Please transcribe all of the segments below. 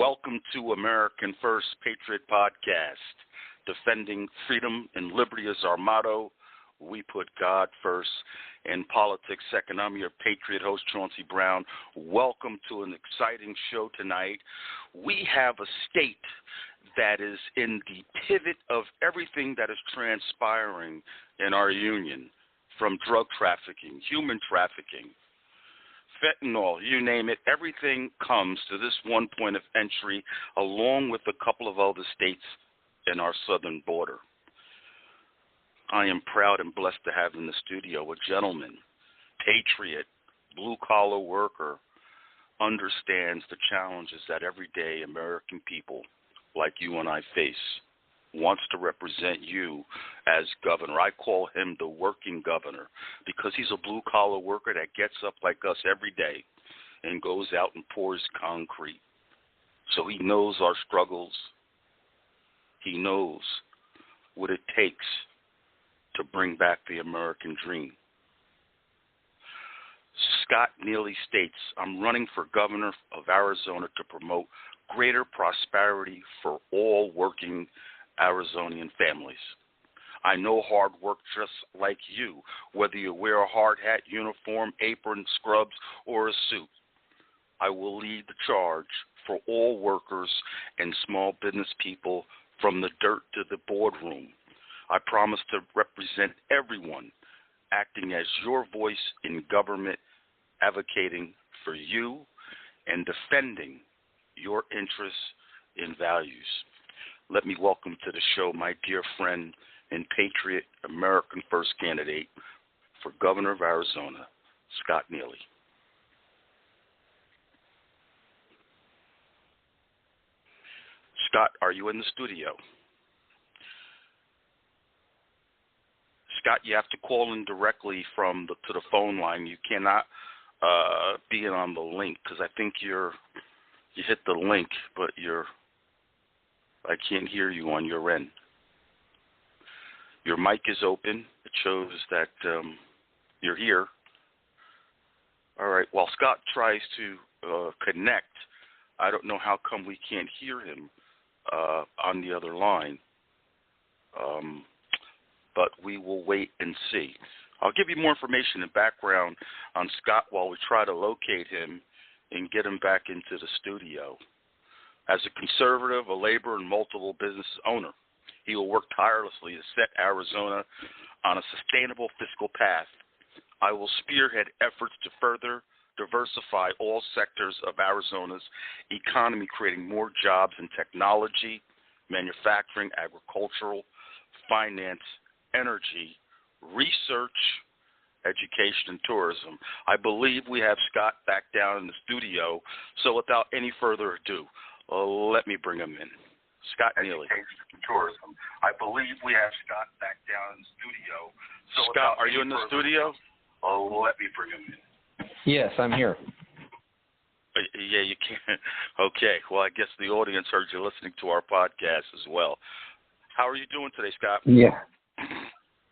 Welcome to American First Patriot Podcast. Defending freedom and liberty is our motto. We put God first and politics second. I'm your Patriot host, Chauncey Brown. Welcome to an exciting show tonight. We have a state that is in the pivot of everything that is transpiring in our union, from drug trafficking, human trafficking, fentanyl, you name it. Everything comes to this one point of entry, along with a couple of other states in our southern border. I am proud and blessed to have in the studio a gentleman, patriot, blue-collar worker, understands the challenges that everyday American people like you and I face, wants to represent you as governor. I call him the working governor because he's a blue-collar worker that gets up like us every day and goes out and pours concrete. So he knows our struggles. He knows what it takes to bring back the American dream. Scott Neely states, I'm running for governor of Arizona to promote greater prosperity for all working Arizonian families. I know hard work just like you, whether you wear a hard hat, uniform, apron, scrubs, or a suit. I will lead the charge for all workers and small business people from the dirt to the boardroom. I promise to represent everyone, acting as your voice in government, advocating for you and defending your interests and values. Let me welcome to the show my dear friend and patriot American First candidate for governor of Arizona, Scott Neely. Scott, are you in the studio? Scott, you have to call in directly to the phone line. You cannot be in on the link because I think you hit the link, but I can't hear you on your end. Your mic is open. It shows that you're here. All right. While Scott tries to connect, I don't know how come we can't hear him on the other line. But we will wait and see. I'll give you more information and background on Scott while we try to locate him and get him back into the studio. As a conservative, a labor, and multiple business owner, he will work tirelessly to set Arizona on a sustainable fiscal path. I will spearhead efforts to further diversify all sectors of Arizona's economy, creating more jobs in technology, manufacturing, agricultural, finance, energy, research, education, and tourism. I believe we have Scott back down in the studio, so without any further ado, let me bring him in. Scott Neely. Tourism. I believe we have Scott back down in the studio. So Scott, are you in the studio? Let me bring him in. Yes, I'm here. Yeah, you can. Okay. Well, I guess the audience heard you listening to our podcast as well. How are you doing today, Scott? Yeah.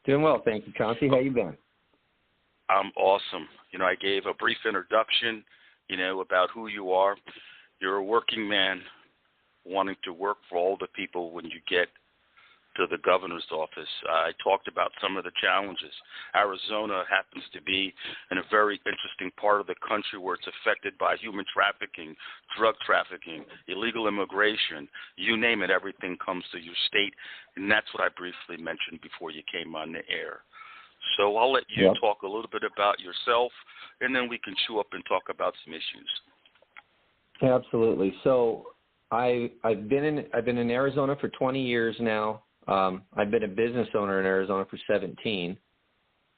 Doing well, thank you, Chauncey. How you been? I'm awesome. I gave a brief introduction, about who you are. You're a working man wanting to work for all the people when you get to the governor's office. I talked about some of the challenges. Arizona happens to be in a very interesting part of the country where it's affected by human trafficking, drug trafficking, illegal immigration. You name it, everything comes to your state. And that's what I briefly mentioned before you came on the air. So I'll let you talk a little bit about yourself, and then we can chew up and talk about some issues. Absolutely. So I've been in Arizona for 20 years now. I've been a business owner in Arizona for 17.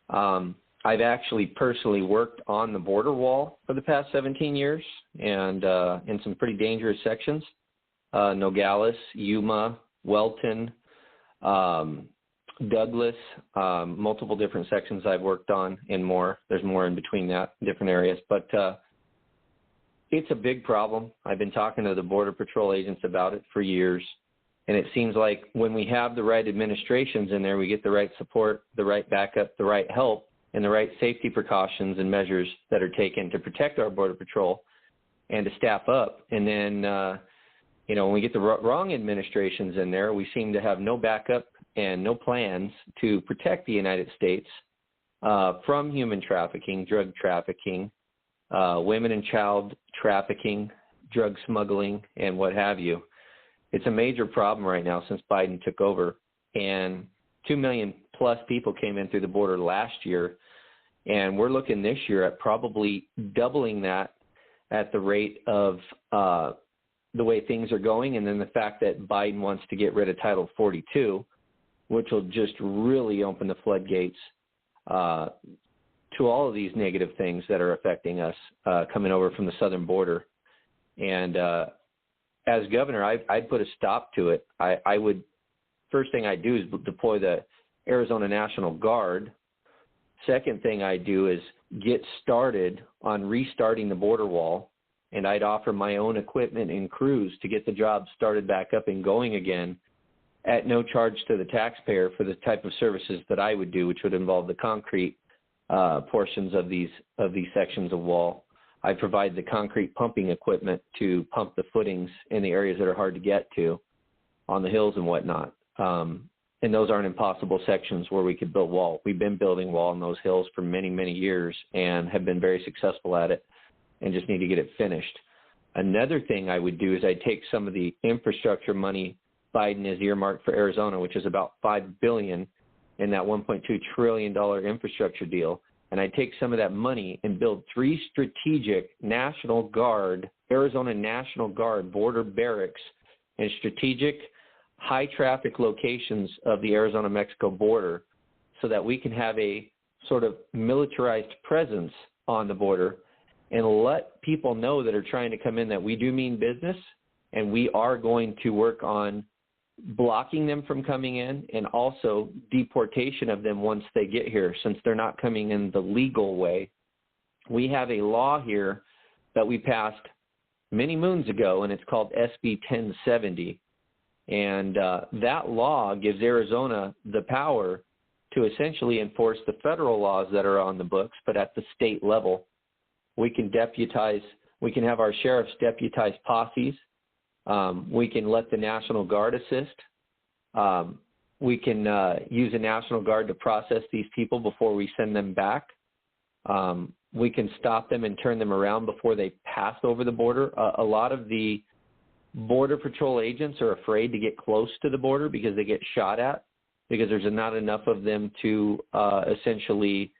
I've actually personally worked on the border wall for the past 17 years and in some pretty dangerous sections, Nogales, Yuma, Welton, Douglas, multiple different sections I've worked on and more. There's more in between that, different areas. But it's a big problem. I've been talking to the Border Patrol agents about it for years. And it seems like when we have the right administrations in there, we get the right support, the right backup, the right help, and the right safety precautions and measures that are taken to protect our Border Patrol and to staff up. And then when we get the wrong administrations in there, we seem to have no backup and no plans to protect the United States from human trafficking, drug trafficking, women and child trafficking, drug smuggling, and what have you. It's a major problem right now since Biden took over, and 2 million plus people came in through the border last year, and we're looking this year at probably doubling that at the rate of the way things are going, and then the fact that Biden wants to get rid of Title 42, which will just really open the floodgates to all of these negative things that are affecting us coming over from the southern border. And as governor, I'd put a stop to it. I would, first thing I'd do is deploy the Arizona National Guard. Second thing I'd do is get started on restarting the border wall, and I'd offer my own equipment and crews to get the job started back up and going again at no charge to the taxpayer for the type of services that I would do, which would involve the concrete portions of these sections of wall. I provide the concrete pumping equipment to pump the footings in the areas that are hard to get to on the hills and whatnot. And those aren't impossible sections where we could build wall. We've been building wall on those hills for many, many years and have been very successful at it and just need to get it finished. Another thing I would do is I'd take some of the infrastructure money Biden has earmarked for Arizona, which is about $5 billion in that $1.2 trillion infrastructure deal, and I'd take some of that money and build 3 strategic National Guard, Arizona National Guard border barracks in strategic high traffic locations of the Arizona-Mexico border so that we can have a sort of militarized presence on the border and let people know that are trying to come in that we do mean business and we are going to work on blocking them from coming in and also deportation of them once they get here, since they're not coming in the legal way. We have a law here that we passed many moons ago, and it's called SB 1070. And that law gives Arizona the power to essentially enforce the federal laws that are on the books, but at the state level. We can have our sheriffs deputize posses. We can let the National Guard assist. We can use a National Guard to process these people before we send them back. We can stop them and turn them around before they pass over the border. A lot of the Border Patrol agents are afraid to get close to the border because they get shot at, because there's not enough of them to essentially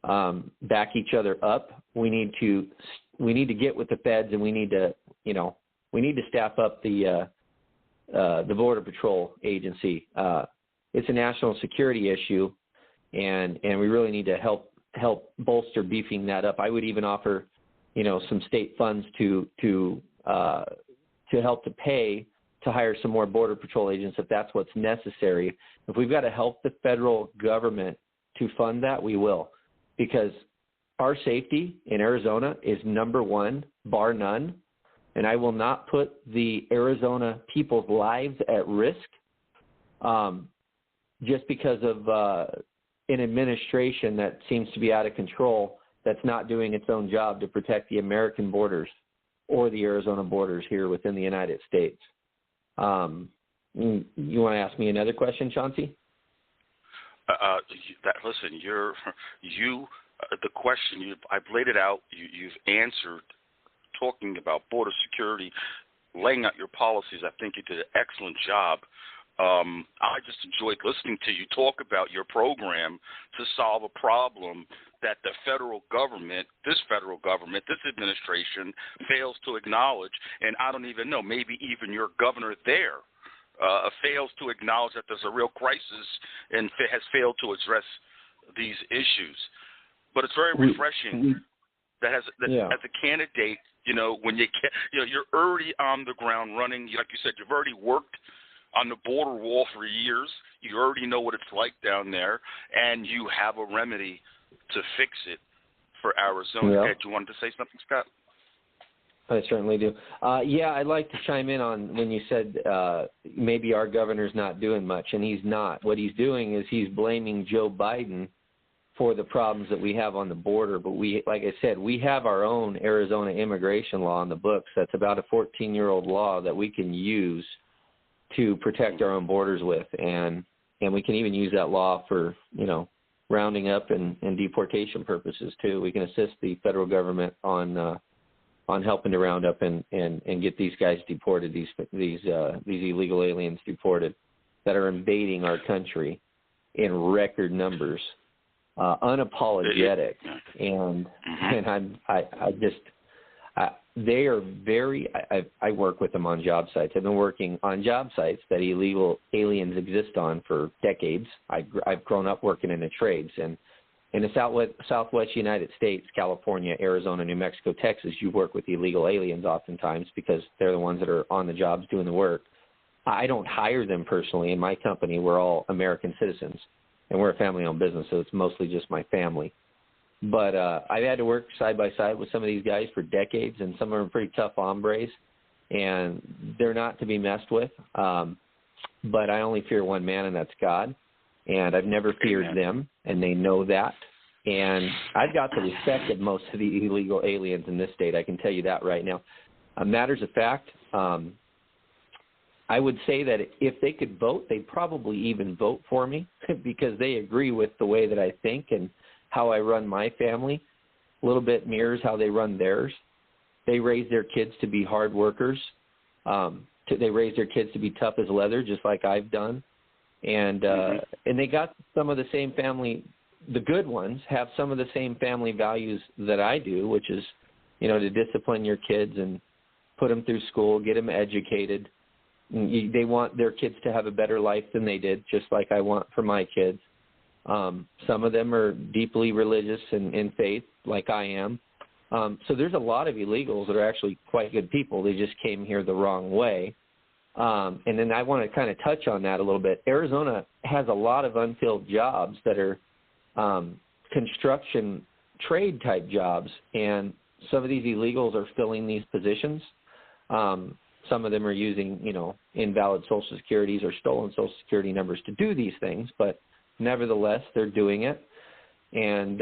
back each other up. We need to get with the feds, and we need to staff up the Border Patrol agency. It's a national security issue, and we really need to help bolster beefing that up. I would even offer, some state funds to help to pay to hire some more Border Patrol agents if that's what's necessary. If we've got to help the federal government to fund that, we will, because our safety in Arizona is number one, bar none, and I will not put the Arizona people's lives at risk just because of an administration that seems to be out of control, that's not doing its own job to protect the American borders or the Arizona borders here within the United States. You want to ask me another question, Chauncey? Listen, the question, I've laid it out, you've answered, talking about border security, laying out your policies. I think you did an excellent job. I just enjoyed listening to you talk about your program to solve a problem that the federal government, this administration fails to acknowledge. And I don't even know, maybe even your governor there fails to acknowledge that there's a real crisis and has failed to address these issues. But it's very refreshing that as a candidate, when you're already on the ground running. Like you said, you've already worked on the border wall for years. You already know what it's like down there, and you have a remedy to fix it for Arizona. Yeah. Ed, you wanted to say something, Scott? I certainly do. I'd like to chime in on when you said maybe our governor's not doing much, and he's not. What he's doing is he's blaming Joe Biden for the problems that we have on the border. But we, like I said, we have our own Arizona immigration law on the books. That's about a 14-year-old law that we can use to protect our own borders with. And we can even use that law for, rounding up and deportation purposes too. We can assist the federal government on helping to round up and get these guys deported, these illegal aliens deported that are invading our country in record numbers, unapologetic, and they are very. I work with them on job sites. I've been working on job sites that illegal aliens exist on for decades. I've grown up working in the trades, and in the Southwest United States, California, Arizona, New Mexico, Texas, you work with illegal aliens oftentimes because they're the ones that are on the jobs doing the work. I don't hire them personally. In my company, we're all American citizens, and we're a family-owned business, so it's mostly just my family. But I've had to work side by side with some of these guys for decades, and some of them are pretty tough hombres, and they're not to be messed with. But I only fear one man, and that's God. And I've never feared them, and they know that. And I've got the respect of most of the illegal aliens in this state. I can tell you that right now. Matters of fact, I would say that if they could vote, they'd probably even vote for me because they agree with the way that I think and how I run my family. A little bit mirrors how they run theirs. They raise their kids to be hard workers. They raise their kids to be tough as leather, just like I've done. And they got some of the same family. The good ones have some of the same family values that I do, which is, to discipline your kids and put them through school, get them educated. They want their kids to have a better life than they did, just like I want for my kids. Some of them are deeply religious and in faith, like I am. So there's a lot of illegals that are actually quite good people. They just came here the wrong way. And then I want to kind of touch on that a little bit. Arizona has a lot of unfilled jobs that are construction trade type jobs, and some of these illegals are filling these positions. Some of them are using, invalid Social Securities or stolen Social Security numbers to do these things, but nevertheless, they're doing it. And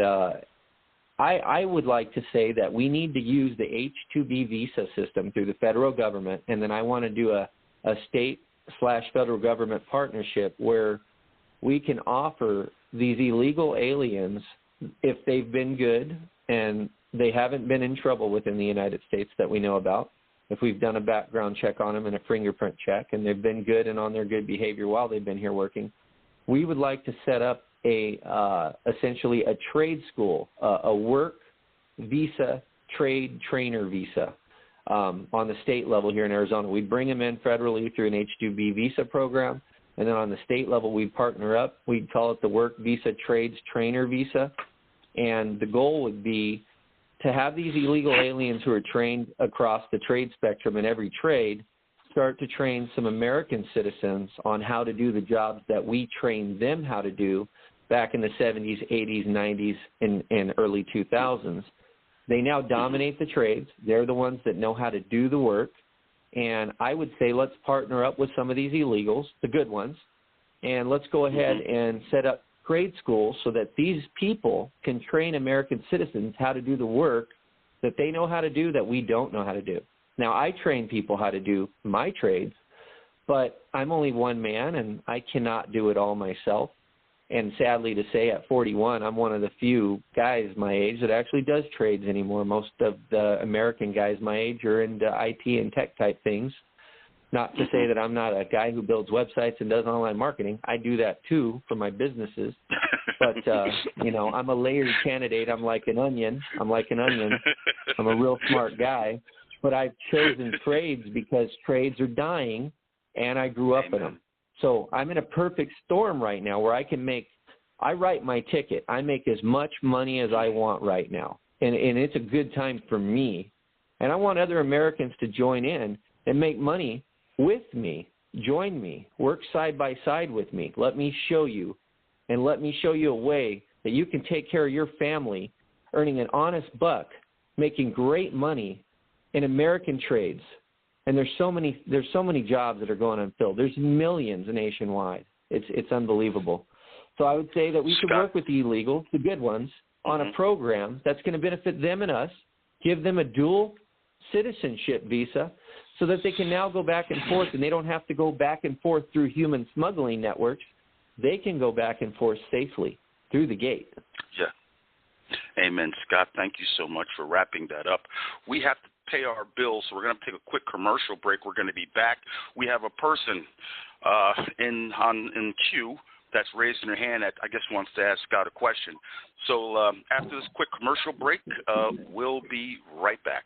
I would like to say that we need to use the H-2B visa system through the federal government, and then I want to do a state/federal government partnership where we can offer these illegal aliens, if they've been good and they haven't been in trouble within the United States that we know about, if we've done a background check on them and a fingerprint check and they've been good and on their good behavior while they've been here working, we would like to set up essentially a trade school, a work visa, trade trainer visa. On the state level here in Arizona. We'd bring them in federally through an H-2B visa program, and then on the state level we'd partner up. We'd call it the Work Visa Trades Trainer Visa, and the goal would be to have these illegal aliens who are trained across the trade spectrum in every trade start to train some American citizens on how to do the jobs that we trained them how to do back in the 70s, 80s, 90s, and early 2000s. They now dominate the trades. They're the ones that know how to do the work. And I would say let's partner up with some of these illegals, the good ones, and let's go ahead and set up trade schools so that these people can train American citizens how to do the work that they know how to do that we don't know how to do. Now, I train people how to do my trades, but I'm only one man, and I cannot do it all myself. And sadly to say, at 41, I'm one of the few guys my age that actually does trades anymore. Most of the American guys my age are into IT and tech type things. Not to say that I'm not a guy who builds websites and does online marketing. I do that too for my businesses. But, I'm a layered candidate. I'm like an onion. I'm a real smart guy. But I've chosen trades because trades are dying, and I grew up in them. So I'm in a perfect storm right now where I write my ticket. I make as much money as I want right now. And it's a good time for me. And I want other Americans to join in and make money with me. Join me. Work side by side with me. Let me show you. And let me show you a way that you can take care of your family, earning an honest buck, making great money in American trades. And there's so many jobs that are going unfilled. There's millions nationwide. It's unbelievable. So I would say that we should work with the illegals, the good ones, on a program that's going to benefit them and us, give them a dual citizenship visa so that they can now go back and forth, and they don't have to go back and forth through human smuggling networks. They can go back and forth safely through the gate. Yeah. Amen, Scott. Thank you so much for wrapping that up. We have to pay our bills, so we're going to take a quick commercial break. We're going to be back. We have a person in queue that's raising their hand that I guess wants to ask Scott a question. So after this quick commercial break, we'll be right back.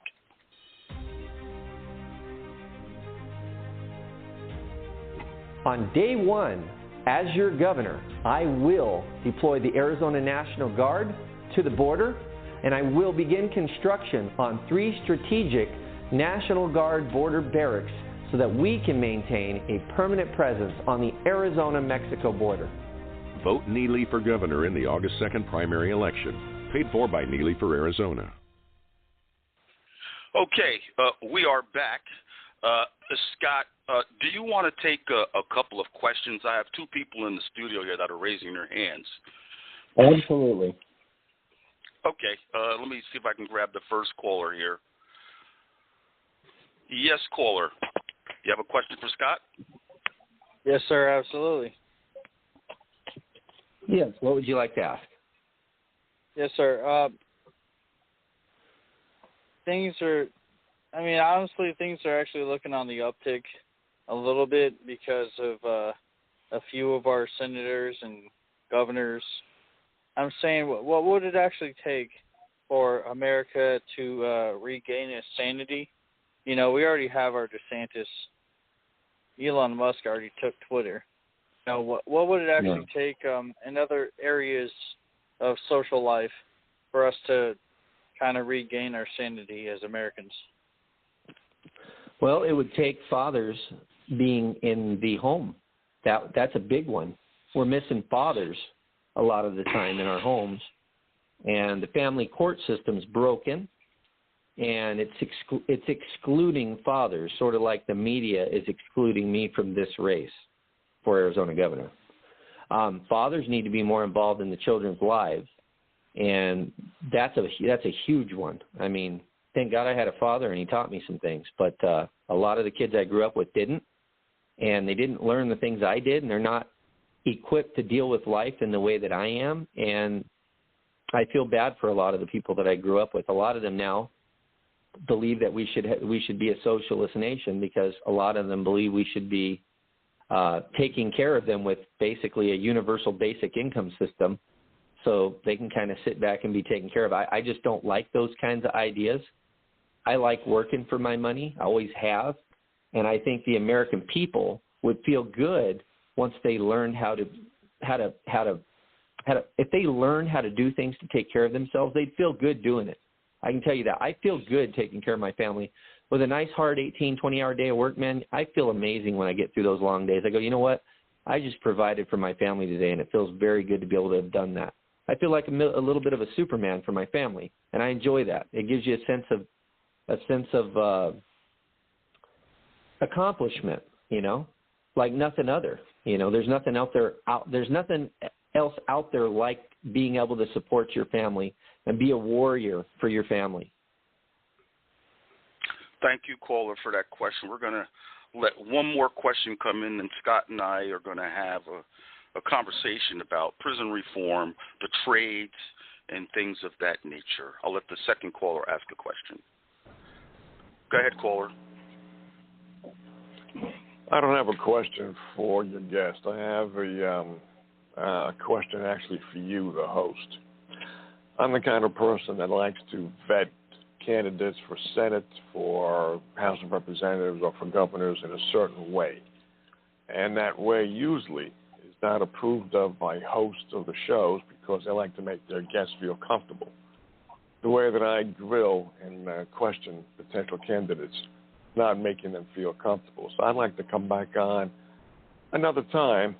On day one, as your governor, I will deploy the Arizona National Guard to the border, and I will begin construction on 3 strategic National Guard border barracks so that we can maintain a permanent presence on the Arizona-Mexico border. Vote Neely for governor in the August 2nd primary election. Paid for by Neely for Arizona. Okay, we are back. Scott, do you want to take a couple of questions? I have 2 people in the studio here that are raising their hands. Absolutely. Okay, let me see if I can grab the first caller here. Yes, caller. You have a question for Scott? Yes, sir, absolutely. Yes, what would you like to ask? Yes, sir. Honestly, things are actually looking on the uptick a little bit because of a few of our senators and governors. I'm saying, what would it actually take for America to regain its sanity? You know, we already have our DeSantis. Elon Musk already took Twitter. You know, what would it actually take in other areas of social life for us to kind of regain our sanity as Americans? Well, it would take fathers being in the home. That's a big one. We're missing fathers a lot of the time in our homes, and the family court system's broken, and it's excluding fathers, sort of like the media is excluding me from this race for Arizona governor. Fathers need to be more involved in the children's lives, and that's a huge one. I mean, thank God I had a father, and he taught me some things, but a lot of the kids I grew up with didn't, and they didn't learn the things I did, and they're not equipped to deal with life in the way that I am, and I feel bad for a lot of the people that I grew up with. A lot of them now believe that we should be a socialist nation because a lot of them believe we should be taking care of them with basically a universal basic income system so they can kind of sit back and be taken care of. I just don't like those kinds of ideas. I like working for my money. I always have. And I think the American people would feel good once they learned if they learned how to do things to take care of themselves, they'd feel good doing it. I can tell you that. I feel good taking care of my family. With a nice, hard 18, 20-hour day of work, man, I feel amazing when I get through those long days. I go, you know what? I just provided for my family today, and it feels very good to be able to have done that. I feel like a little bit of a Superman for my family, and I enjoy that. It gives you a sense of accomplishment, you know, like nothing other. You know, there's nothing there's nothing else out there like being able to support your family and be a warrior for your family. Thank you, caller, for that question. We're going to let one more question come in, and Scott and I are going to have a conversation about prison reform, the trades, and things of that nature. I'll let the second caller ask a question. Go ahead, caller. I don't have a question for your guest. I have a question actually for you, the host. I'm the kind of person that likes to vet candidates for Senate, for House of Representatives, or for governors in a certain way. And that way usually is not approved of by hosts of the shows because they like to make their guests feel comfortable. The way that I grill and question potential candidates, not making them feel comfortable. So I'd like to come back on another time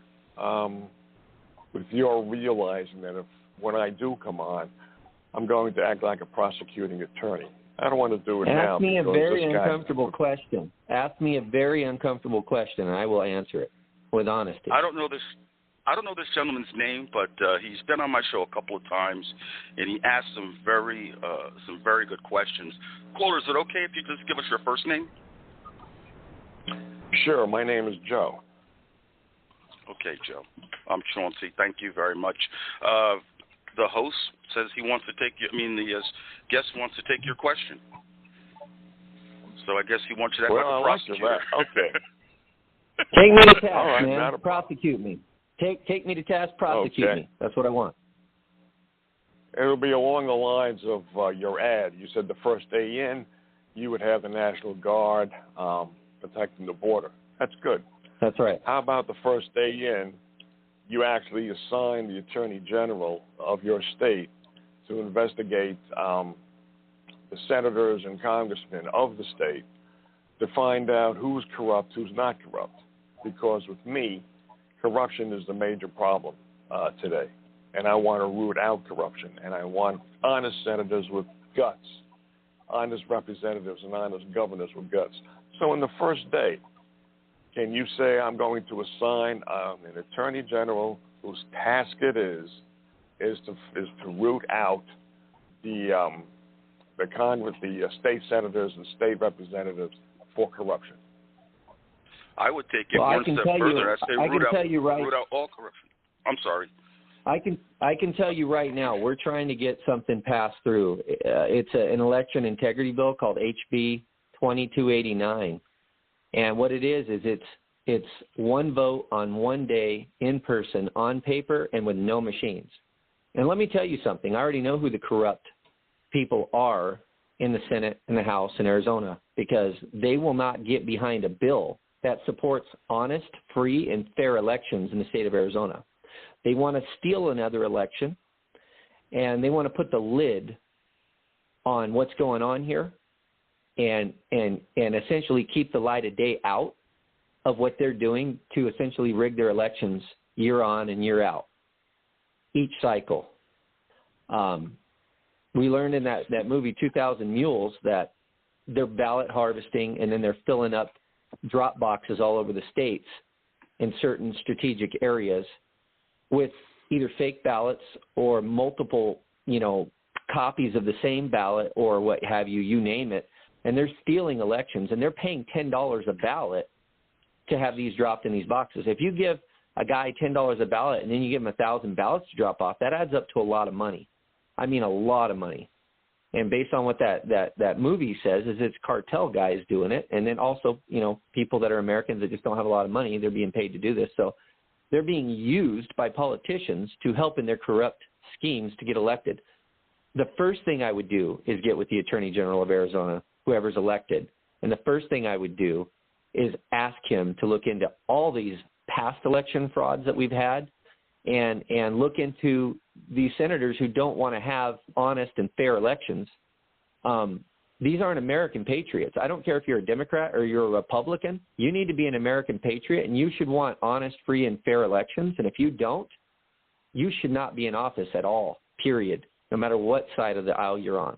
with your realizing that when I do come on, I'm going to act like a prosecuting attorney. I don't want to do it now. Ask me a very uncomfortable question. Ask me a very uncomfortable question, and I will answer it with honesty. I don't know this. I don't know this gentleman's name, but he's been on my show a couple of times, and he asked some very good questions. Caller, is it okay if you just give us your first name? Sure. My name is Joe. Okay, Joe. I'm Chauncey. Thank you very much. The host says he wants to take the guest wants to take your question. So I guess he wants you to act like a prosecutor. Okay. Take me to task, All right, man. Prosecute me. Take me to task, prosecute me. That's what I want. It'll be along the lines of your ad. You said the first day in, you would have the National Guard protecting the border. That's good. That's right. How about the first day in, you actually assign the Attorney General of your state to investigate the senators and congressmen of the state to find out who's corrupt, who's not corrupt. Because with me, corruption is the major problem today. And I want to root out corruption. And I want honest senators with guts, honest representatives and honest governors with guts. So in the first day, can you say I'm going to assign an Attorney General whose task it is to root out the Congress, the state senators and state representatives for corruption? I would take it one step further. I say root out all corruption. I'm sorry. I can tell you right now, we're trying to get something passed through. It's an election integrity bill called HB 2289, and what it is it's one vote on one day in person on paper and with no machines. And let me tell you something. I already know who the corrupt people are in the Senate and the House in Arizona, because they will not get behind a bill that supports honest, free, and fair elections in the state of Arizona. They want to steal another election, and they want to put the lid on what's going on here and essentially keep the light of day out of what they're doing to essentially rig their elections year on and year out, each cycle. We learned in that movie 2000 Mules that they're ballot harvesting, and then they're filling up drop boxes all over the states in certain strategic areas with either fake ballots or multiple, copies of the same ballot or what have you, you name it. And they're stealing elections, and they're paying $10 a ballot to have these dropped in these boxes. If you give a guy $10 a ballot and then you give him 1,000 ballots to drop off, that adds up to a lot of money. I mean, a lot of money. And based on what that movie says is it's cartel guys doing it. And then also, people that are Americans that just don't have a lot of money, they're being paid to do this. So they're being used by politicians to help in their corrupt schemes to get elected. The first thing I would do is get with the Attorney General of Arizona, whoever's elected. And the first thing I would do is ask him to look into all these past election frauds that we've had and look into these senators who don't want to have honest and fair elections. These aren't American patriots. I don't care if you're a Democrat or you're a Republican. You need to be an American patriot, and you should want honest, free, and fair elections. And if you don't, you should not be in office at all, period, no matter what side of the aisle you're on.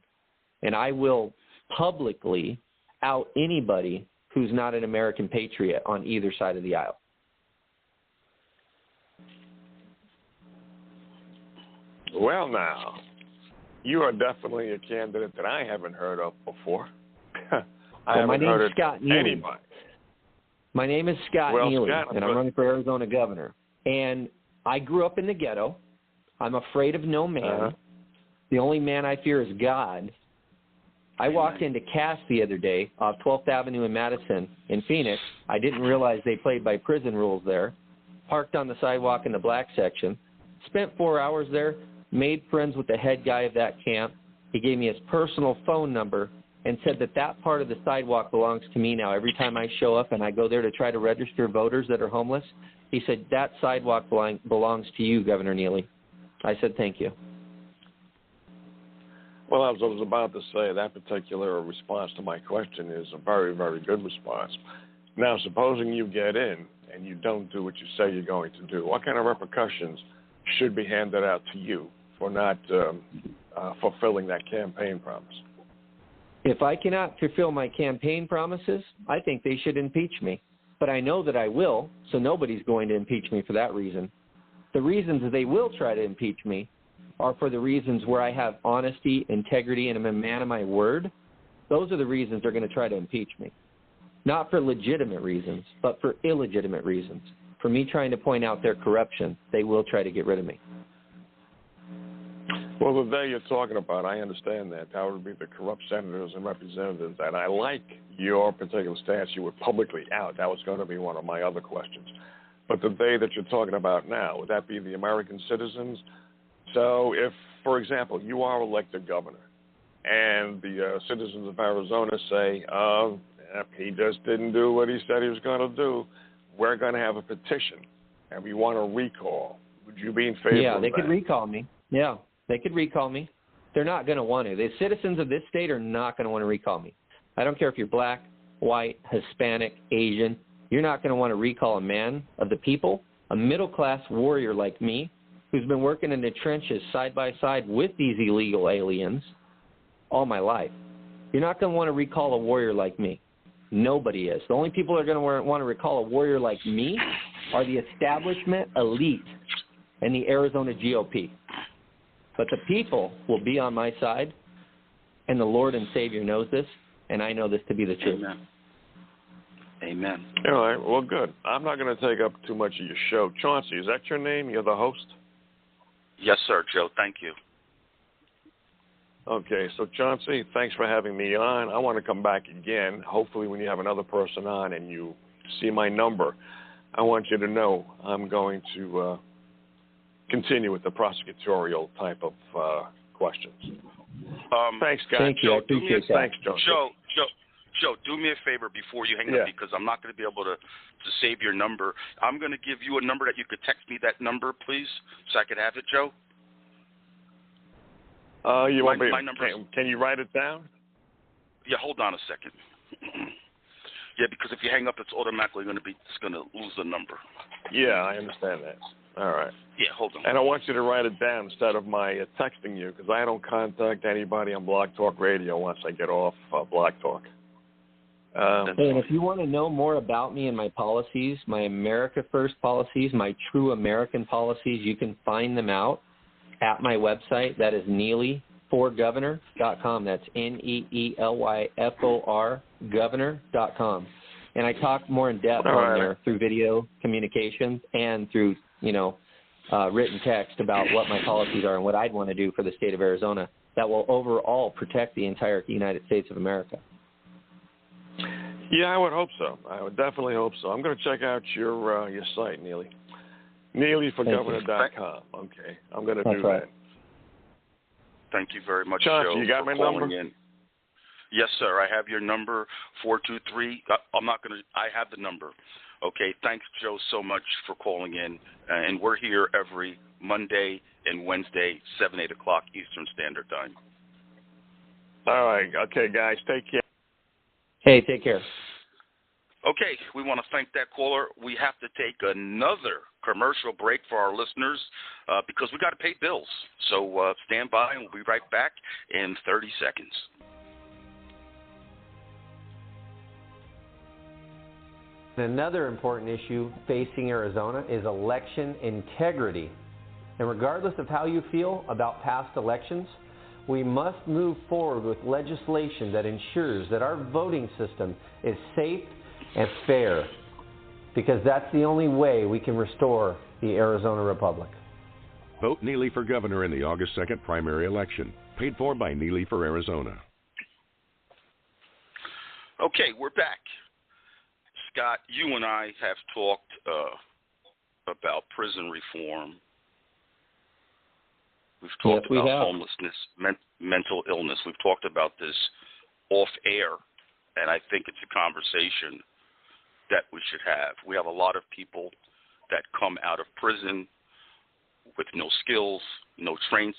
And I will publicly out anybody who's not an American patriot on either side of the aisle. Well, now, you are definitely a candidate that I haven't heard of before. My name is Scott Neely. My name is Scott Neely, and I'm running for Arizona governor. And I grew up in the ghetto. I'm afraid of no man. The only man I fear is God. I walked into Cass the other day off 12th Avenue in Madison in Phoenix. I didn't realize they played by prison rules there. Parked on the sidewalk in the black section. Spent 4 hours there. Made friends with the head guy of that camp. He gave me his personal phone number and said that part of the sidewalk belongs to me now. Every time I show up and I go there to try to register voters that are homeless, he said, that sidewalk belongs to you, Governor Neely. I said, thank you. Well, as I was about to say, that particular response to my question is a very, very good response. Now, supposing you get in and you don't do what you say you're going to do, what kind of repercussions should be handed out to you for not fulfilling that campaign promise? If I cannot fulfill my campaign promises, I think they should impeach me. But I know that I will, so nobody's going to impeach me for that reason. The reasons they will try to impeach me are for the reasons where I have honesty, integrity, and I'm a man of my word. Those are the reasons they're going to try to impeach me. Not for legitimate reasons, but for illegitimate reasons. For me trying to point out their corruption, they will try to get rid of me. Well, the day you're talking about, I understand that. That would be the corrupt senators and representatives. And I like your particular stance you were publicly out. That was going to be one of my other questions. But the day that you're talking about now, would that be the American citizens? So if, for example, you are elected governor and the citizens of Arizona say, he just didn't do what he said he was going to do, we're going to have a petition and we want a recall. Would you be in favor of that? Yeah, they could recall me. Yeah, they could recall me. They're not going to want to. The citizens of this state are not going to want to recall me. I don't care if you're black, white, Hispanic, Asian. You're not going to want to recall a man of the people, a middle-class warrior like me, who's been working in the trenches side by side with these illegal aliens all my life. You're not going to want to recall a warrior like me. Nobody is. The only people that are going to want to recall a warrior like me are the establishment elite and the Arizona GOP. But the people will be on my side, and the Lord and Savior knows this, and I know this to be the truth. Amen. Amen. All right, well, good. I'm not going to take up too much of your show. Chauncey, is that your name? You're the host? Yes, sir, Joe. Thank you. Okay, so Chauncey, thanks for having me on. I want to come back again, hopefully when you have another person on and you see my number. I want you to know I'm going to continue with the prosecutorial type of questions. Thanks, guys. Thank you. I appreciate that. Thanks, Joe, do me a favor before you hang up, because I'm not going to be able to save your number. I'm going to give you a number that you could text me that number, please, so I could have it, Joe. My number. Can you write it down? Yeah, hold on a second. Yeah, because if you hang up, it's automatically going to lose the number. Yeah, I understand that. All right. Yeah, hold on. And I want you to write it down instead of my texting you, because I don't contact anybody on Blog Talk Radio once I get off Blog Talk. And if you want to know more about me and my policies, my America First policies, my true American policies, you can find them out at my website. That is neelyforgovernor.com. That's NEELYFOR governor.com. And I talk more in depth on there through video communications and through, written text about what my policies are and what I'd want to do for the state of Arizona that will overall protect the entire United States of America. Yeah, I would hope so. I would definitely hope so. I'm going to check out your site, Neely. NeelyForGovernor.com. Okay, I'm going to do that. Thank you very much, Chauncey, Joe, you got for my calling number? in. Yes, sir. I have your number, 423. I have the number. Okay, thanks, Joe, so much for calling in. And we're here every Monday and Wednesday, 7, 8 o'clock Eastern Standard Time. All right. Okay, guys, take care. Hey, take care. Okay, we want to thank that caller. We have to take another commercial break for our listeners because we got to pay bills. So stand by, and we'll be right back in 30 seconds. Another important issue facing Arizona is election integrity. And regardless of how you feel about past elections, we must move forward with legislation that ensures that our voting system is safe and fair, because that's the only way we can restore the Arizona Republic. Vote Neely for governor in the August 2nd primary election. Paid for by Neely for Arizona. Okay, we're back. Scott, you and I have talked about prison reform. We've talked about homelessness, mental illness. We've talked about this off air, and I think it's a conversation that we should have. We have a lot of people that come out of prison with no skills, no training,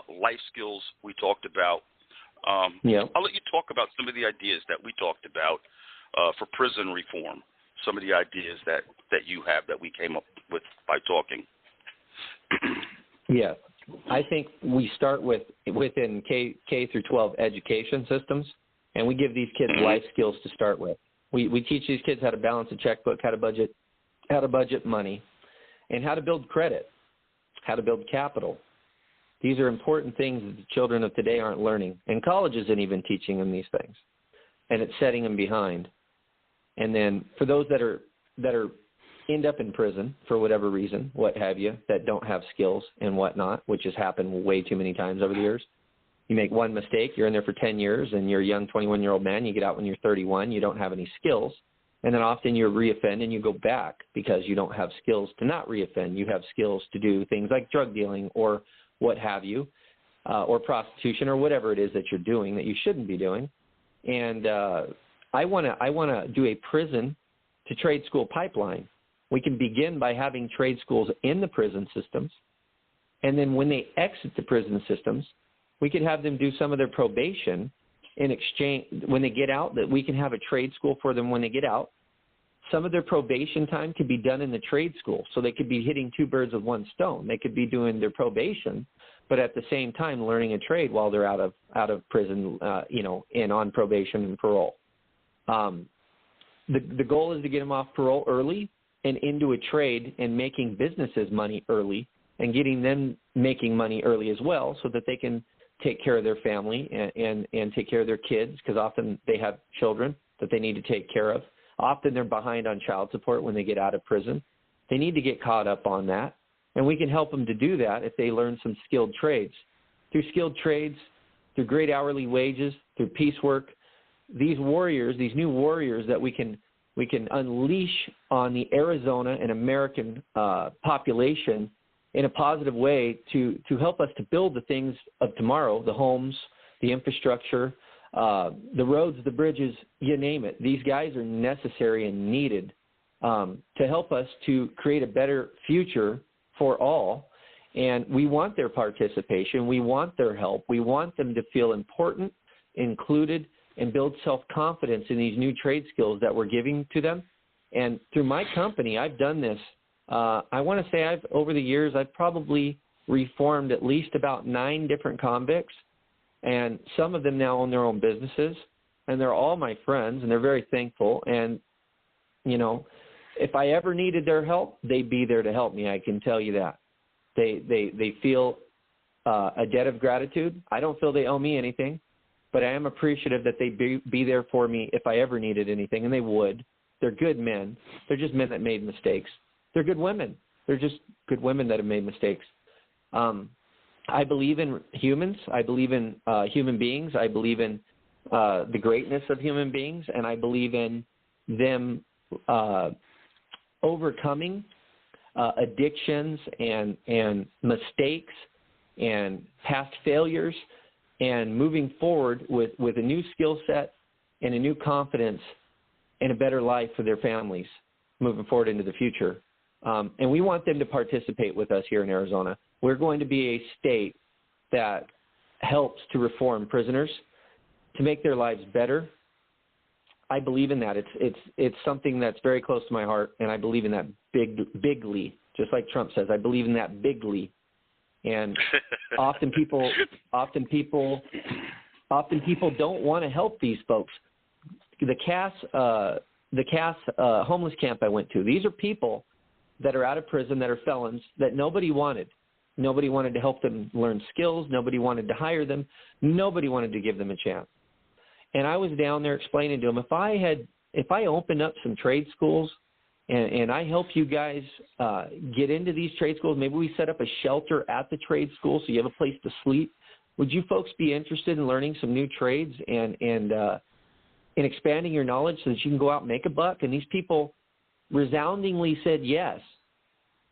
life skills we talked about. I'll let you talk about some of the ideas that we talked about for prison reform, some of the ideas that you have that we came up with by talking. Yeah, I think we start within K through 12 education systems, and we give these kids life skills to start with. We teach these kids how to balance a checkbook, how to budget money, and how to build credit, how to build capital. These are important things that the children of today aren't learning, and college isn't even teaching them these things, and it's setting them behind. And then for those that are end up in prison for whatever reason, what have you, that don't have skills and whatnot, which has happened way too many times over the years. You make one mistake, you're in there for 10 years, and you're a young 21-year-old man. You get out when you're 31, you don't have any skills, and then often you reoffend and you go back because you don't have skills to not reoffend. You have skills to do things like drug dealing or what have you, or prostitution or whatever it is that you're doing that you shouldn't be doing. And I want to do a prison to trade school pipeline. We can begin by having trade schools in the prison systems, and then when they exit the prison systems, we could have them do some of their probation in exchange. When they get out, that we can have a trade school for them when they get out. Some of their probation time could be done in the trade school, so they could be hitting two birds with one stone. They could be doing their probation, but at the same time learning a trade while they're out of prison, and on probation and parole. The goal is to get them off parole early and into a trade and making businesses money early and getting them making money early as well, so that they can take care of their family and take care of their kids, because often they have children that they need to take care of. Often they're behind on child support when they get out of prison. They need to get caught up on that, and we can help them to do that if they learn some skilled trades. Through skilled trades, through great hourly wages, through piecework, these warriors, these new warriors that we can unleash on the Arizona and American population in a positive way to help us to build the things of tomorrow, the homes, the infrastructure, the roads, the bridges, you name it. These guys are necessary and needed to help us to create a better future for all. And we want their participation. We want their help. We want them to feel important, included, and build self-confidence in these new trade skills that we're giving to them. And through my company, I've done this. I want to say over the years, I've probably reformed at least about 9 different convicts, and some of them now own their own businesses, and they're all my friends, and they're very thankful. And, if I ever needed their help, they'd be there to help me. I can tell you that. They feel a debt of gratitude. I don't feel they owe me anything, but I am appreciative that they'd be there for me if I ever needed anything, and they would. They're good men. They're just men that made mistakes. They're good women. They're just good women that have made mistakes. I believe in humans. I believe in human beings. I believe in the greatness of human beings, and I believe in them overcoming addictions and mistakes and past failures and moving forward with a new skill set and a new confidence and a better life for their families moving forward into the future. And we want them to participate with us here in Arizona. We're going to be a state that helps to reform prisoners, to make their lives better. I believe in that. It's something that's very close to my heart, and I believe in that bigly, just like Trump says. I believe in that bigly. And often people don't want to help these folks. The Cass homeless camp I went to, these are people that are out of prison, that are felons, that nobody wanted. Nobody wanted to help them learn skills. Nobody wanted to hire them. Nobody wanted to give them a chance. And I was down there explaining to them, if I opened up some trade schools and I help you guys get into these trade schools, maybe we set up a shelter at the trade school so you have a place to sleep. Would you folks be interested in learning some new trades and in expanding your knowledge so that you can go out and make a buck? And these people resoundingly said yes.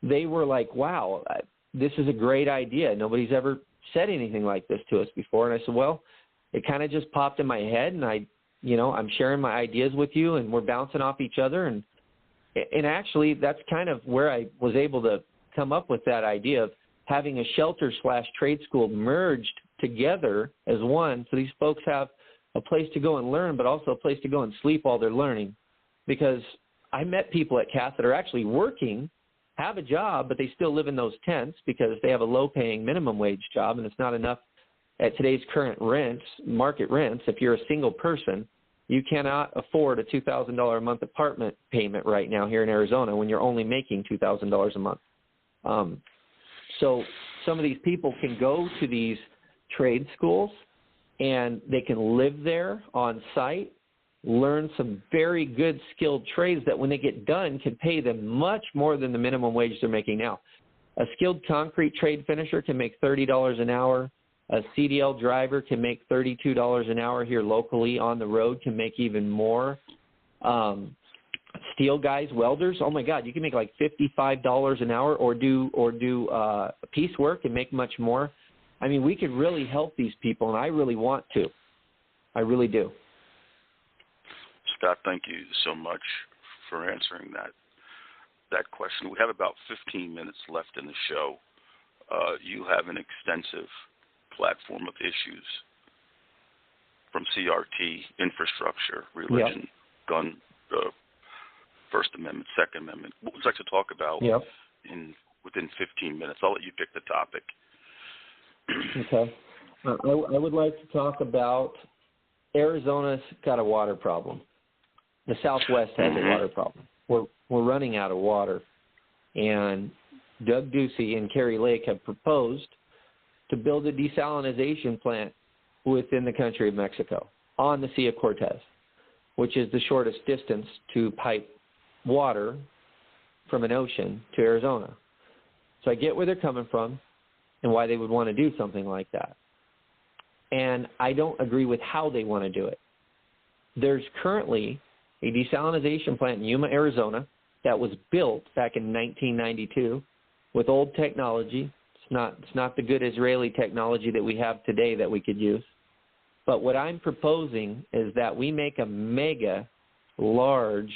They were like, wow, this is a great idea. Nobody's ever said anything like this to us before. And I said, well, it kind of just popped in my head, and I'm sharing my ideas with you, and we're bouncing off each other. And actually, that's kind of where I was able to come up with that idea of having a shelter/trade school merged together as one, so these folks have a place to go and learn, but also a place to go and sleep while they're learning. Because I met people at Cass that are actually working, have a job, but they still live in those tents because they have a low-paying minimum wage job, and it's not enough at today's current rents, market rents. If you're a single person, you cannot afford a $2,000 a month apartment payment right now here in Arizona when you're only making $2,000 a month. So some of these people can go to these trade schools and they can live there on site, learn some very good skilled trades that when they get done can pay them much more than the minimum wage they're making now. A skilled concrete trade finisher can make $30 an hour. A CDL driver can make $32 an hour here locally. On the road can make even more. Steel guys, welders, oh my God, you can make like $55 an hour or do piecework and make much more. I mean, we could really help these people, and I really want to. I really do. Scott, thank you so much for answering that question. We have about 15 minutes left in the show. You have an extensive platform of issues from CRT, infrastructure, religion, gun, First Amendment, Second Amendment. What would you like to talk about within 15 minutes? I'll let you pick the topic. Okay. I would like to talk about Arizona's got a water problem. The Southwest has a water problem. We're running out of water. And Doug Ducey and Kerry Lake have proposed to build a desalinization plant within the country of Mexico on the Sea of Cortez, which is the shortest distance to pipe water from an ocean to Arizona. So I get where they're coming from and why they would want to do something like that. And I don't agree with how they want to do it. There's currently a desalinization plant in Yuma, Arizona that was built back in 1992 with old technology. It's not the good Israeli technology that we have today that we could use. But what I'm proposing is that we make a mega large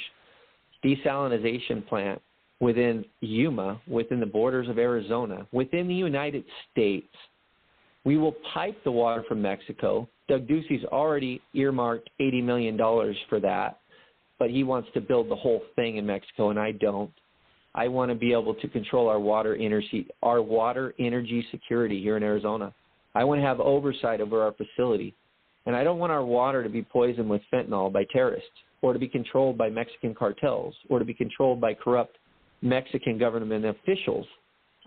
desalinization plant within Yuma, within the borders of Arizona, within the United States. We will pipe the water from Mexico. Doug Ducey's already earmarked $80 million for that, but he wants to build the whole thing in Mexico, and I don't. I want to be able to control our water energy security here in Arizona. I want to have oversight over our facility. And I don't want our water to be poisoned with fentanyl by terrorists or to be controlled by Mexican cartels or to be controlled by corrupt Mexican government officials.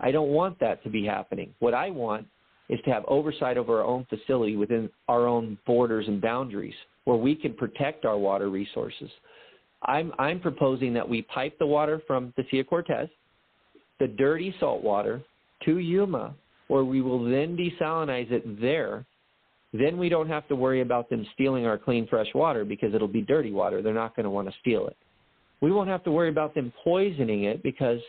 I don't want that to be happening. What I want is to have oversight over our own facility within our own borders and boundaries where we can protect our water resources. I'm proposing that we pipe the water from the Sea of Cortez, the dirty salt water, to Yuma, where we will then desalinize it there. Then we don't have to worry about them stealing our clean, fresh water because it'll be dirty water. They're not going to want to steal it. We won't have to worry about them poisoning it because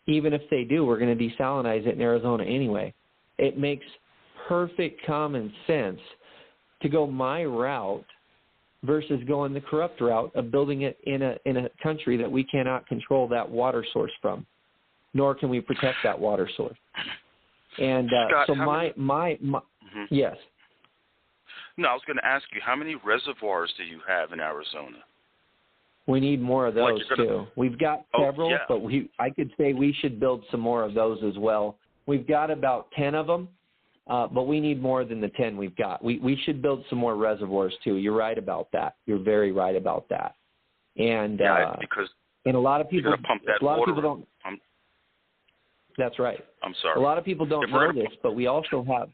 even if they do, we're going to desalinize it in Arizona anyway. It makes perfect common sense to go my route versus going the corrupt route of building it in a country that we cannot control that water source from, nor can we protect that water source. And Scott, yes. No, I was going to ask you, how many reservoirs do you have in Arizona? We need more of those too. We've got several, but I could say we should build some more of those as well. We've got about 10 of them, but we need more than the 10 we've got. We should build some more reservoirs too. You're right about that. You're very right about that. And because a lot of people, pump that people don't. That's right. I'm sorry. A lot of people don't know this, but we also have.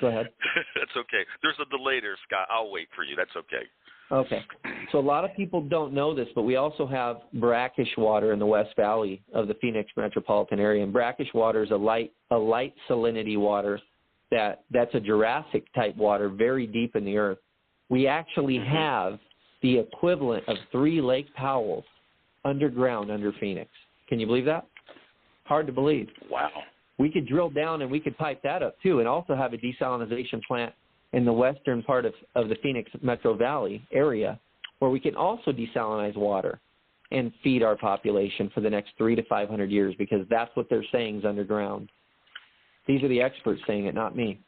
Go ahead. That's okay. There's a delay there, Scott. I'll wait for you. That's okay. Okay. So a lot of people don't know this, but we also have brackish water in the West Valley of the Phoenix metropolitan area. And brackish water is a light salinity water that's a Jurassic type water very deep in the earth. We actually have the equivalent of 3 Lake Powells underground under Phoenix. Can you believe that? Hard to believe. Wow. We could drill down and we could pipe that up too and also have a desalinization plant in the western part of the Phoenix Metro Valley area where we can also desalinize water and feed our population for the next 300 to 500 years because that's what they're saying is underground. These are the experts saying it, not me.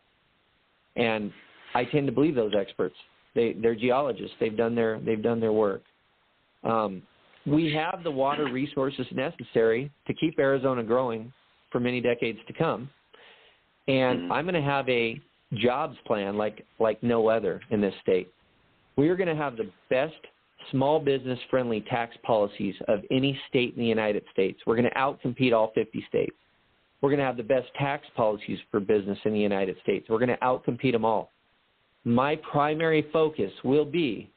And I tend to believe those experts. They're geologists. They've done their work. We have the water resources necessary to keep Arizona growing for many decades to come. And I'm going to have a jobs plan like no other in this state. We are going to have the best small business friendly tax policies of any state in the United States. We're going to outcompete all 50 states. We're going to have the best tax policies for business in the United States. We're going to outcompete them all. My primary focus will be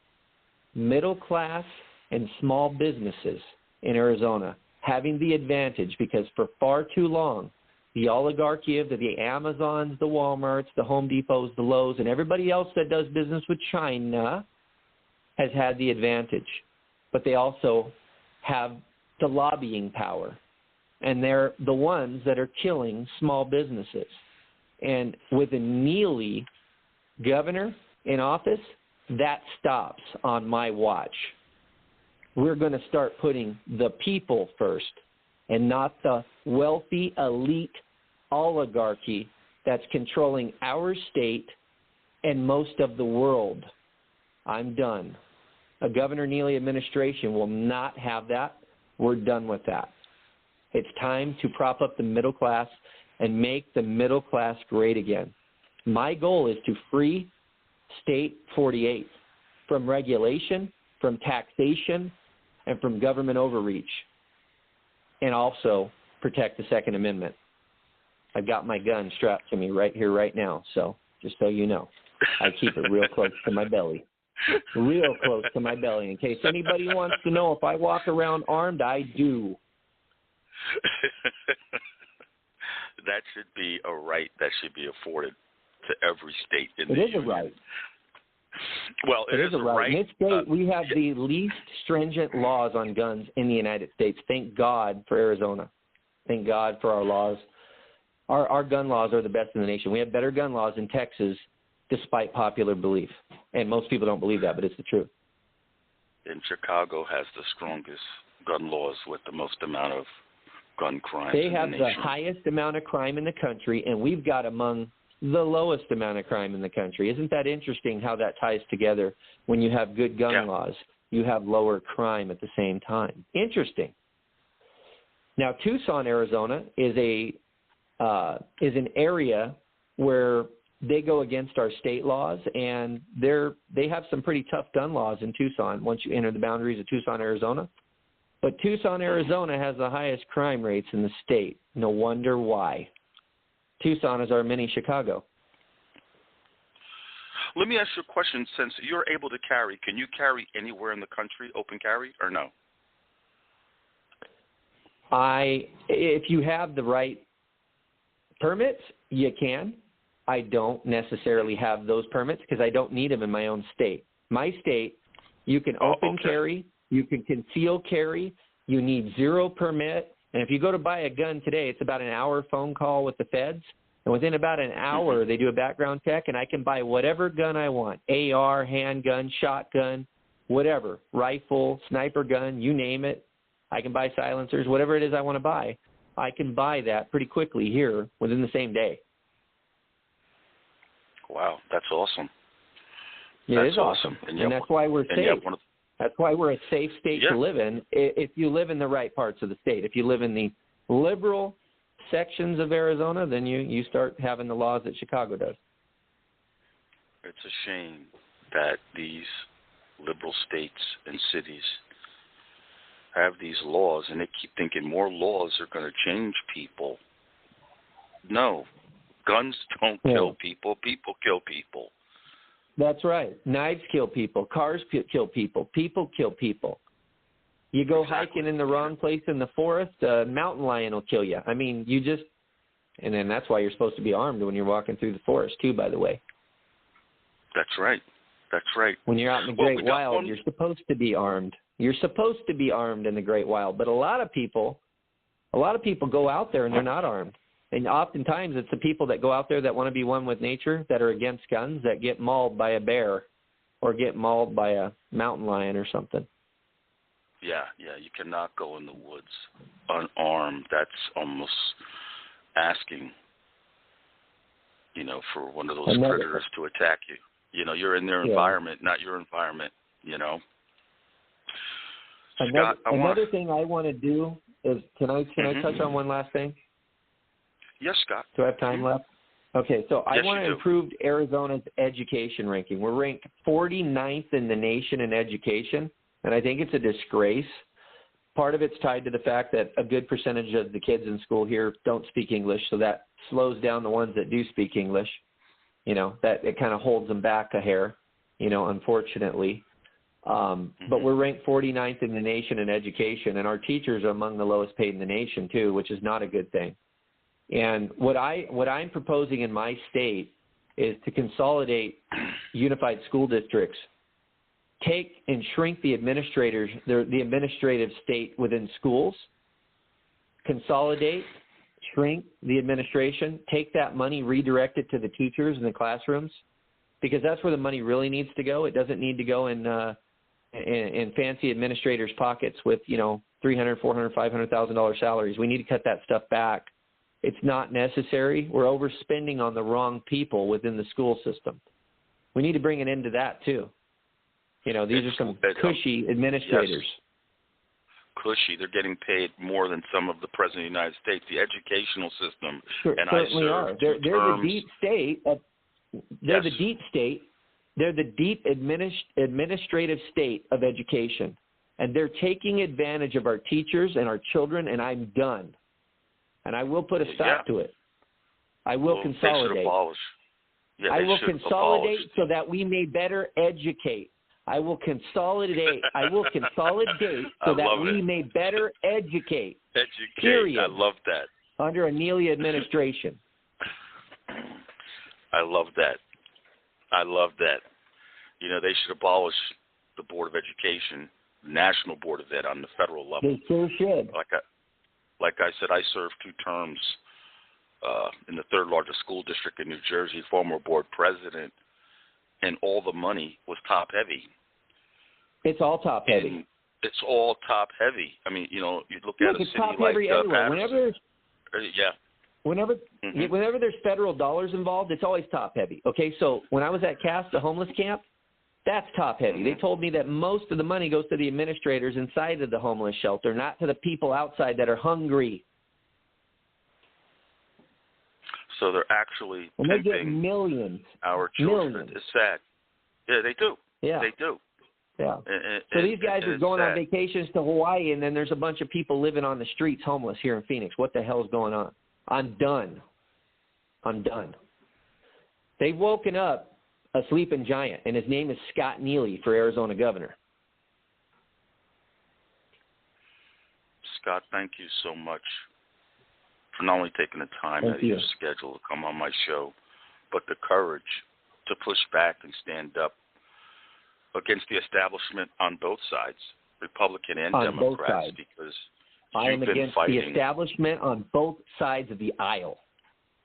middle class and small businesses in Arizona having the advantage, because for far too long, the oligarchy of the Amazons, the Walmarts, the Home Depots, the Lowe's, and everybody else that does business with China has had the advantage. But they also have the lobbying power, and they're the ones that are killing small businesses. And with a Neely governor in office, that stops on my watch. We're going to start putting the people first and not the wealthy elite oligarchy that's controlling our state and most of the world. I'm done. A Governor Neely administration will not have that. We're done with that. It's time to prop up the middle class and make the middle class great again. My goal is to free State 48 from regulation, from taxation, and from government overreach, and also protect the Second Amendment. I've got my gun strapped to me right here, right now, so just so you know, I keep it real close to my belly. Real close to my belly. In case anybody wants to know if I walk around armed, I do. That should be a right that should be afforded to every state in the Union. It is a right. Well, it is a right. In this state, we have the least stringent laws on guns in the United States. Thank God for Arizona. Thank God for our laws. Our gun laws are the best in the nation. We have better gun laws in Texas, despite popular belief. And most people don't believe that, but it's the truth. And Chicago has the strongest gun laws with the most amount of gun crimes They in have the the nation. highest amount of crime in the country, and we've got among the lowest amount of crime in the country. Isn't that interesting how that ties together? When you have good gun laws, you have lower crime at the same time. Interesting. Now, Tucson, Arizona is an area where they go against our state laws, and they have some pretty tough gun laws in Tucson once you enter the boundaries of Tucson, Arizona. But Tucson, Arizona has the highest crime rates in the state. No wonder why. Tucson is our mini Chicago. Let me ask you a question. Since you're able to carry, can you carry anywhere in the country, open carry, or no? If you have the right permits, you can. I don't necessarily have those permits because I don't need them in my own state. My state, you can open carry, you can conceal carry, you need zero permit. And if you go to buy a gun today, it's about an hour phone call with the feds. And within about an hour, they do a background check, and I can buy whatever gun I want, AR, handgun, shotgun, whatever, rifle, sniper gun, you name it. I can buy silencers, whatever it is I want to buy. I can buy that pretty quickly here within the same day. Wow, that's awesome. Yeah, it is awesome. And that's why we're safe. That's why we're a safe state to live in if you live in the right parts of the state. If you live in the liberal sections of Arizona, then you start having the laws that Chicago does. It's a shame that these liberal states and cities have these laws, and they keep thinking more laws are going to change people. No, guns don't kill people. People kill people. That's right. Knives kill people. Cars kill people. People kill people. You go hiking in the wrong place in the forest, a mountain lion will kill you. I mean, and then that's why you're supposed to be armed when you're walking through the forest too, by the way. That's right. That's right. When you're out in the great wild, you're supposed to be armed. You're supposed to be armed in the great wild. But a lot of people go out there and they're not armed. And oftentimes it's the people that go out there that want to be one with nature, that are against guns, that get mauled by a bear or get mauled by a mountain lion or something. Yeah, you cannot go in the woods unarmed. That's almost asking, for one of those predators to attack you. You're in their environment, not your environment, Scott, another thing I want to do is, can I touch on one last thing? Yes, Scott. Do I have time left? Okay, so I want to improve Arizona's education ranking. We're ranked 49th in the nation in education, and I think it's a disgrace. Part of it's tied to the fact that a good percentage of the kids in school here don't speak English, so that slows down the ones that do speak English. That it kind of holds them back a hair, unfortunately. But we're ranked 49th in the nation in education, and our teachers are among the lowest paid in the nation too, which is not a good thing. And what I'm proposing in my state is to consolidate unified school districts, take and shrink the administrators, the administrative state within schools, consolidate, shrink the administration, take that money, redirect it to the teachers in the classrooms, because that's where the money really needs to go. It doesn't need to go in fancy administrators' pockets with, $300,000, $400,000, $500,000 salaries. We need to cut that stuff back. It's not necessary. We're overspending on the wrong people within the school system. We need to bring an end to that too. These are some cushy administrators. Yes. Cushy. They're getting paid more than some of the president of the United States. The educational system, sure, and certainly I served are. They're terms. The deep state. They're the deep state. They're the deep administrative state of education, and they're taking advantage of our teachers and our children. And I'm done. And I will put a stop to it. I will consolidate. They should abolish. Yeah, I will consolidate abolish. so that we may better educate. I will consolidate. So that we may better educate. Period. I love that. Under a Neely administration. I love that. They should abolish the Board of Education, National Board of Ed on the federal level. They sure should. Like I said, I served 2 terms in the 3rd largest school district in New Jersey, former board president, and all the money was top heavy. It's all top heavy. It's all top heavy. I mean, you look at a city top like heavy everywhere. Whenever there's federal dollars involved, it's always top heavy. Okay, so when I was at CAST, the homeless camp, that's top heavy. They told me that most of the money goes to the administrators inside of the homeless shelter, not to the people outside that are hungry. So they're actually and they get pimping millions. Our children. Millions. It's sad. Yeah, they do. Yeah. They do. Yeah. So these guys are going on vacations to Hawaii, and then there's a bunch of people living on the streets homeless here in Phoenix. What the hell is going on? I'm done. They've woken up a sleeping giant, and his name is Scott Neely for Arizona governor. Scott, thank you so much for not only taking the time out of your schedule to come on my show, but the courage to push back and stand up against the establishment on both sides, Republican and Democrats, because I am against the establishment on both sides of the aisle.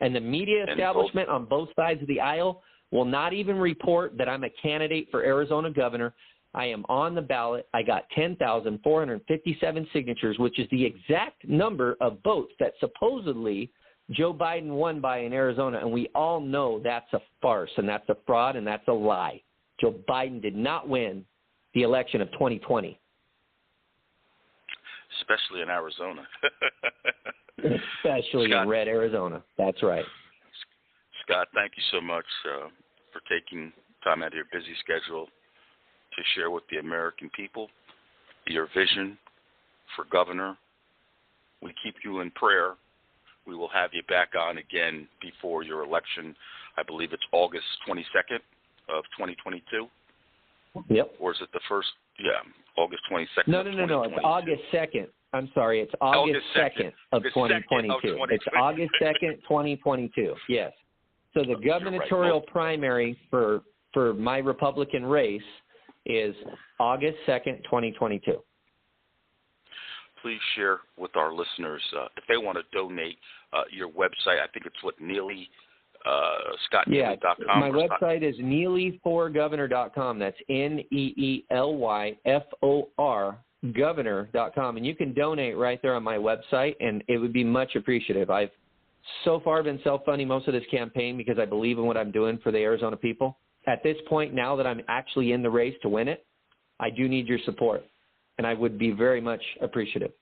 And the media establishment on both sides of the aisle will not even report that I'm a candidate for Arizona governor. I am on the ballot. I got 10,457 signatures, which is the exact number of votes that supposedly Joe Biden won by in Arizona. And we all know that's a farce, and that's a fraud, and that's a lie. Joe Biden did not win the election of 2020. Especially in Arizona. Especially in red Arizona. That's right. Scott, thank you so much for taking time out of your busy schedule to share with the American people your vision for governor. We keep you in prayer. We will have you back on again before your election. I believe it's August 22nd of 2022. Yep. Or is it the first? Yeah, August 22nd. No. It's August 2nd. I'm sorry. It's August 2nd of 2022. It's August 2nd, 2022. Yes. So the gubernatorial primary for my Republican race is August 2nd, 2022. Please share with our listeners if they want to donate your website. I think it's Neely, ScottNeely.com. My website is neelyforgovernor.com. That's NEELYFOR governor.com. And you can donate right there on my website, and it would be much appreciative. I've so far been self-funding most of this campaign because I believe in what I'm doing for the Arizona people. At this point, now that I'm actually in the race to win it, I do need your support, and I would be very much appreciative.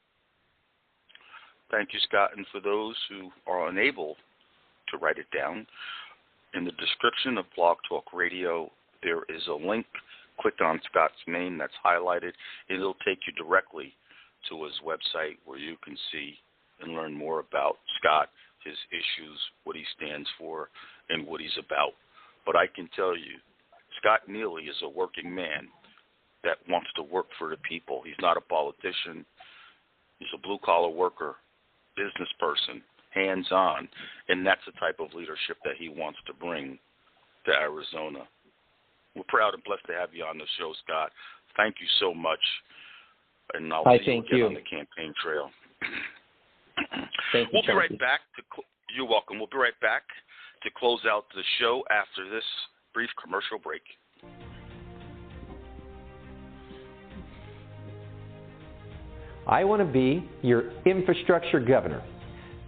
Thank you, Scott. And for those who are unable to write it down, in the description of Blog Talk Radio, there is a link. Click on Scott's name that's highlighted, and it'll take you directly to his website where you can see and learn more about Scott, his issues, what he stands for, and what he's about. But I can tell you, Scott Neely is a working man that wants to work for the people. He's not a politician. He's a blue-collar worker, business person, hands-on, and that's the type of leadership that he wants to bring to Arizona. We're proud and blessed to have you on the show, Scott. Thank you so much, and I'll see you again on the campaign trail. Thank you. We'll be right back. You're welcome. We'll be right back to close out the show after this brief commercial break. I want to be your infrastructure governor.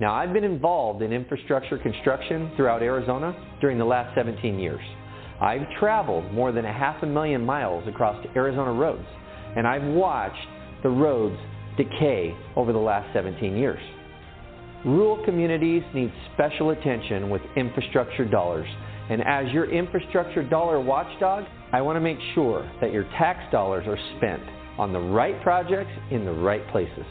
Now, I've been involved in infrastructure construction throughout Arizona during the last 17 years. I've traveled more than 500,000 miles across Arizona roads, and I've watched the roads decay over the last 17 years. Rural communities need special attention with infrastructure dollars, and as your infrastructure dollar watchdog, I want to make sure that your tax dollars are spent on the right projects in the right places.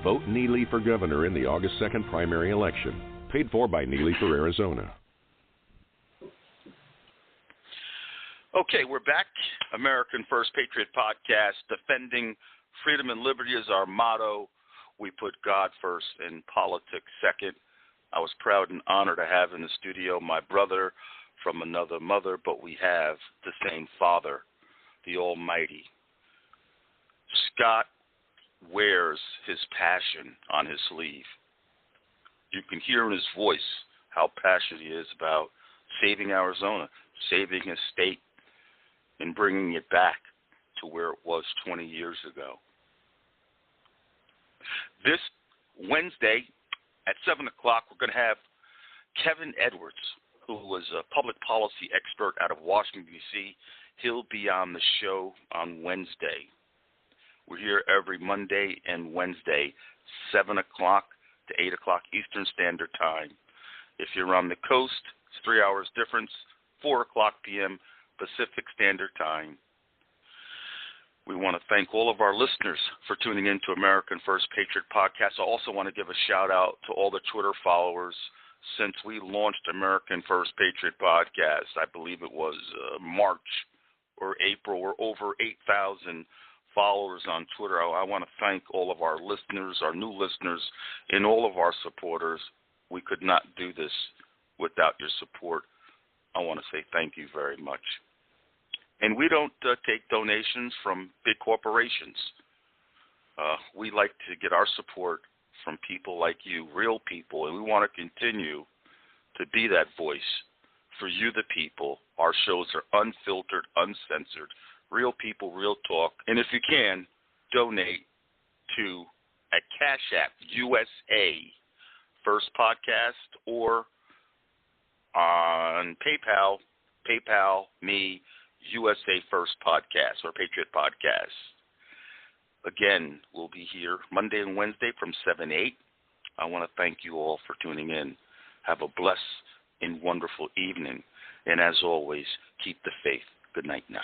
Vote Neely for governor in the August 2nd primary election. Paid for by Neely for Arizona. Okay, we're back. American First Patriot Podcast. Defending freedom and liberty is our motto. We put God first and politics second. I was proud and honored to have in the studio my brother from another mother, but we have the same Father, the Almighty. Scott wears his passion on his sleeve. You can hear in his voice how passionate he is about saving Arizona, saving his state, and bringing it back to where it was 20 years ago. This Wednesday at 7 o'clock, we're going to have Kevin Edwards, who was a public policy expert out of Washington, D.C. He'll be on the show on Wednesday. We're here every Monday and Wednesday, 7 o'clock to 8 o'clock Eastern Standard Time. If you're on the coast, it's 3 hours difference, 4 o'clock p.m. Pacific Standard Time. We want to thank all of our listeners for tuning in to American First Patriot Podcast. I also want to give a shout-out to all the Twitter followers. Since we launched American First Patriot Podcast, I believe it was March or April, we're over 8,000 followers on Twitter. I want to thank all of our listeners, our new listeners, and all of our supporters. We could not do this without your support. I want to say thank you very much. And we don't take donations from big corporations. We like to get our support from people like you, real people, and we want to continue to be that voice for you, the people. Our shows are unfiltered, uncensored, real people, real talk. And if you can, donate to a Cash App, USA First Podcast, or on PayPal, me, USA First Podcast or Patriot Podcast. Again, we'll be here Monday and Wednesday from 7 to 8. I want to thank you all for tuning in. Have a blessed and wonderful evening. And as always, keep the faith. Good night now.